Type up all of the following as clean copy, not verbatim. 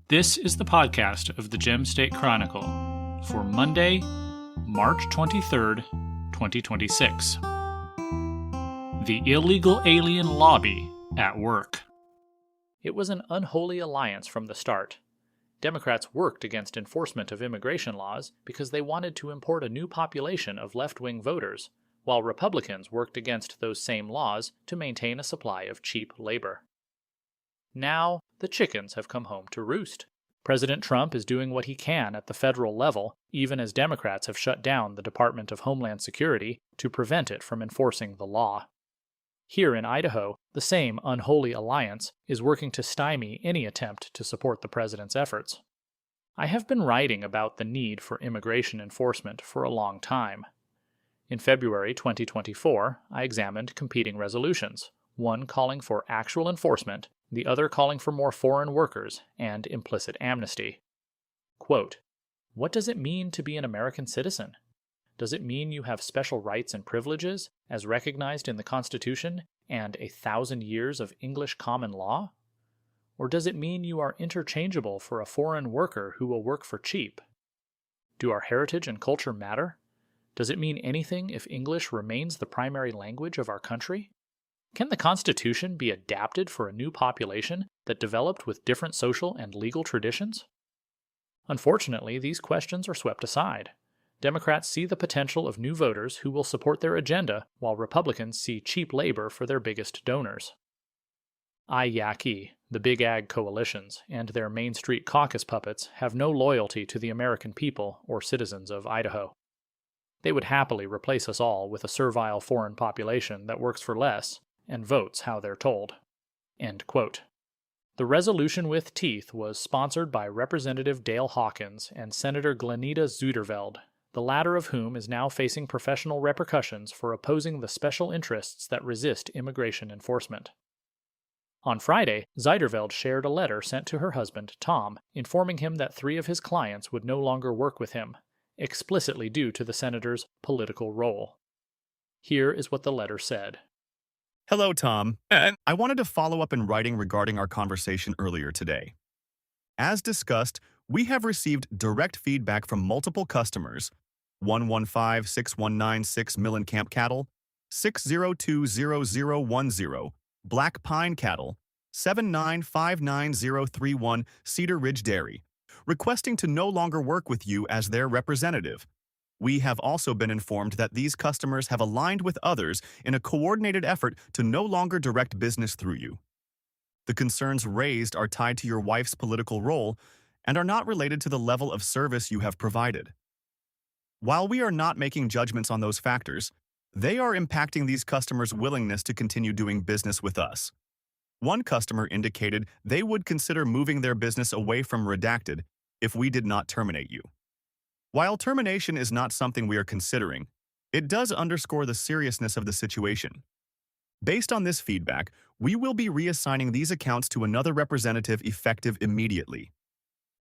This is the podcast of the Gem State Chronicle for Monday, March 23rd, 2026. The illegal alien lobby at work. It was an unholy alliance from the start. Democrats worked against enforcement of immigration laws because they wanted to import a new population of left-wing voters, while Republicans worked against those same laws to maintain a supply of cheap labor. Now, the chickens have come home to roost. President Trump is doing what he can at the federal level, even as Democrats have shut down the Department of Homeland Security to prevent it from enforcing the law. Here in Idaho, the same unholy alliance is working to stymie any attempt to support the president's efforts. I have been writing about the need for immigration enforcement for a long time. In February 2024, I examined competing resolutions, one calling for actual enforcement, the other calling for more foreign workers and implicit amnesty. Quote, "What does it mean to be an American citizen? Does it mean you have special rights and privileges, as recognized in the Constitution, and 1,000 years of English common law? Or does it mean you are interchangeable for a foreign worker who will work for cheap? Do our heritage and culture matter? Does it mean anything if English remains the primary language of our country? Can the Constitution be adapted for a new population that developed with different social and legal traditions?" Unfortunately, these questions are swept aside. Democrats see the potential of new voters who will support their agenda, while Republicans see cheap labor for their biggest donors. IYAKI, the Big Ag coalitions, and their Main Street caucus puppets have no loyalty to the American people or citizens of Idaho. They would happily replace us all with a servile foreign population that works for less and votes how they're told. End quote. The resolution with teeth was sponsored by Representative Dale Hawkins and Senator Glenita Zuderveld, the latter of whom is now facing professional repercussions for opposing the special interests that resist immigration enforcement. On Friday, Zuderveld shared a letter sent to her husband, Tom, informing him that 3 of his clients would no longer work with him, explicitly due to the senator's political role. Here is what the letter said. Hello, Tom. I wanted to follow up in writing regarding our conversation earlier today. As discussed, we have received direct feedback from multiple customers, 1156196 Millenkamp Cattle, 6020010 Black Pine Cattle, 7959031 Cedar Ridge Dairy, requesting to no longer work with you as their representative. We have also been informed that these customers have aligned with others in a coordinated effort to no longer direct business through you. The concerns raised are tied to your wife's political role and are not related to the level of service you have provided. While we are not making judgments on those factors, they are impacting these customers' willingness to continue doing business with us. One customer indicated they would consider moving their business away from Redacted if we did not terminate you. While termination is not something we are considering, it does underscore the seriousness of the situation. Based on this feedback, we will be reassigning these accounts to another representative effective immediately.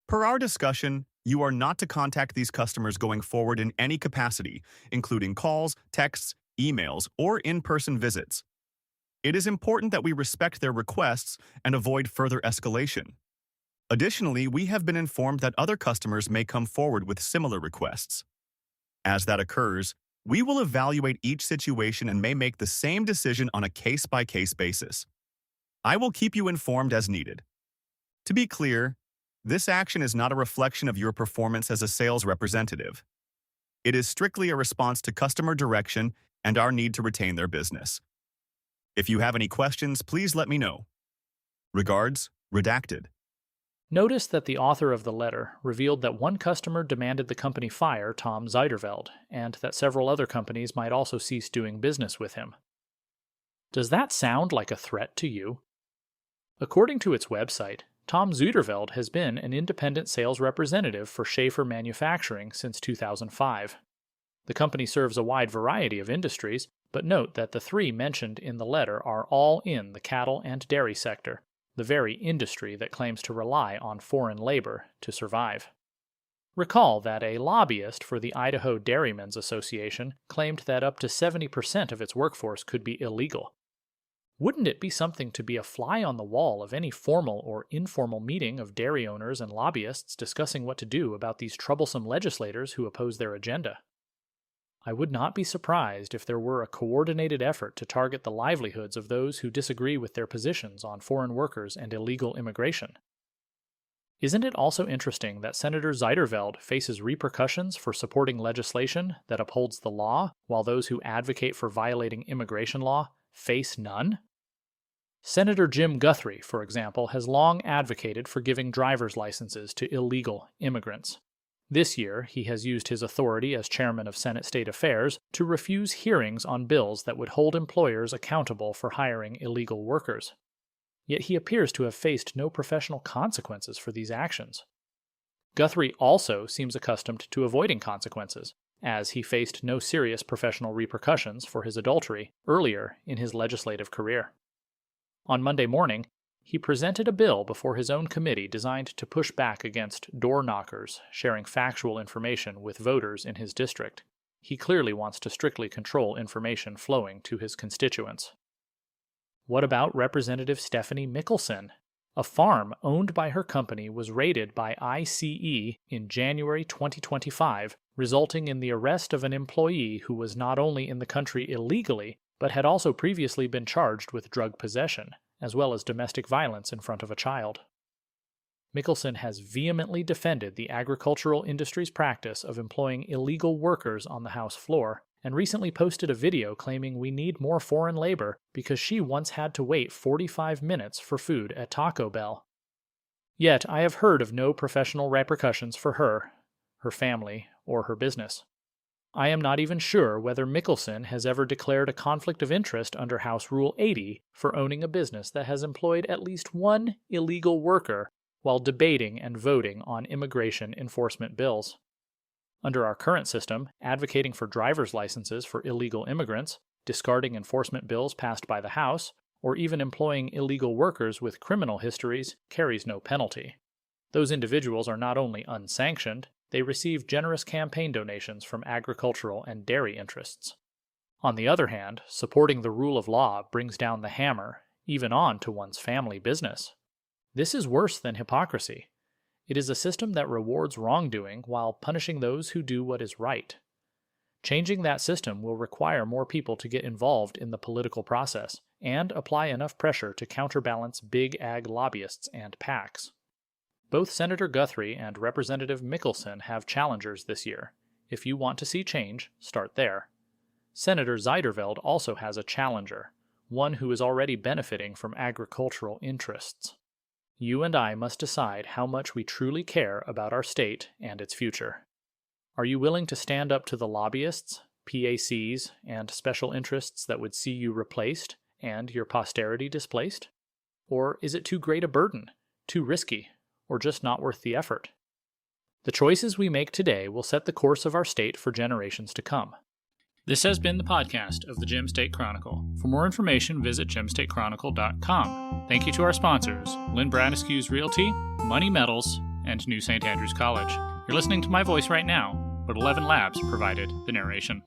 Per our discussion, you are not to contact these customers going forward in any capacity, including calls, texts, emails, or in-person visits. It is important that we respect their requests and avoid further escalation. Additionally, we have been informed that other customers may come forward with similar requests. As that occurs, we will evaluate each situation and may make the same decision on a case-by-case basis. I will keep you informed as needed. To be clear, this action is not a reflection of your performance as a sales representative. It is strictly a response to customer direction and our need to retain their business. If you have any questions, please let me know. Regards, Redacted. Notice that the author of the letter revealed that one customer demanded the company fire Tom Zuderveld, and that several other companies might also cease doing business with him. Does that sound like a threat to you? According to its website, Tom Zuderveld has been an independent sales representative for Schaefer Manufacturing since 2005. The company serves a wide variety of industries, but note that the 3 mentioned in the letter are all in the cattle and dairy sector, the very industry that claims to rely on foreign labor to survive. Recall that a lobbyist for the Idaho Dairymen's Association claimed that up to 70% of its workforce could be illegal. Wouldn't it be something to be a fly on the wall of any formal or informal meeting of dairy owners and lobbyists discussing what to do about these troublesome legislators who oppose their agenda? I would not be surprised if there were a coordinated effort to target the livelihoods of those who disagree with their positions on foreign workers and illegal immigration. Isn't it also interesting that Senator Zeiderveld faces repercussions for supporting legislation that upholds the law, while those who advocate for violating immigration law face none? Senator Jim Guthrie, for example, has long advocated for giving driver's licenses to illegal immigrants. This year, he has used his authority as chairman of Senate State Affairs to refuse hearings on bills that would hold employers accountable for hiring illegal workers. Yet he appears to have faced no professional consequences for these actions. Guthrie also seems accustomed to avoiding consequences, as he faced no serious professional repercussions for his adultery earlier in his legislative career. On Monday morning, he presented a bill before his own committee designed to push back against door knockers sharing factual information with voters in his district. He clearly wants to strictly control information flowing to his constituents. What about Representative Stephanie Mickelson? A farm owned by her company was raided by ICE in January 2025, resulting in the arrest of an employee who was not only in the country illegally, but had also previously been charged with drug possession, as well as domestic violence in front of a child. Mickelson has vehemently defended the agricultural industry's practice of employing illegal workers on the House floor, and recently posted a video claiming we need more foreign labor because she once had to wait 45 minutes for food at Taco Bell. Yet I have heard of no professional repercussions for her, her family, or her business. I am not even sure whether Mickelson has ever declared a conflict of interest under House Rule 80 for owning a business that has employed at least one illegal worker while debating and voting on immigration enforcement bills. Under our current system, advocating for driver's licenses for illegal immigrants, discarding enforcement bills passed by the House, or even employing illegal workers with criminal histories carries no penalty. Those individuals are not only unsanctioned, they receive generous campaign donations from agricultural and dairy interests. On the other hand, supporting the rule of law brings down the hammer, even on to one's family business. This is worse than hypocrisy. It is a system that rewards wrongdoing while punishing those who do what is right. Changing that system will require more people to get involved in the political process and apply enough pressure to counterbalance big ag lobbyists and PACs. Both Senator Guthrie and Representative Mickelson have challengers this year. If you want to see change, start there. Senator Zeiderveld also has a challenger, one who is already benefiting from agricultural interests. You and I must decide how much we truly care about our state and its future. Are you willing to stand up to the lobbyists, PACs, and special interests that would see you replaced and your posterity displaced? Or is it too great a burden, too risky, or just not worth the effort? The choices we make today will set the course of our state for generations to come. This has been the podcast of the Gem State Chronicle. For more information, visit gemstatechronicle.com. Thank you to our sponsors, Lynn Bradescu's Realty, Money Metals, and New St. Andrews College. You're listening to my voice right now, but 11 Labs provided the narration.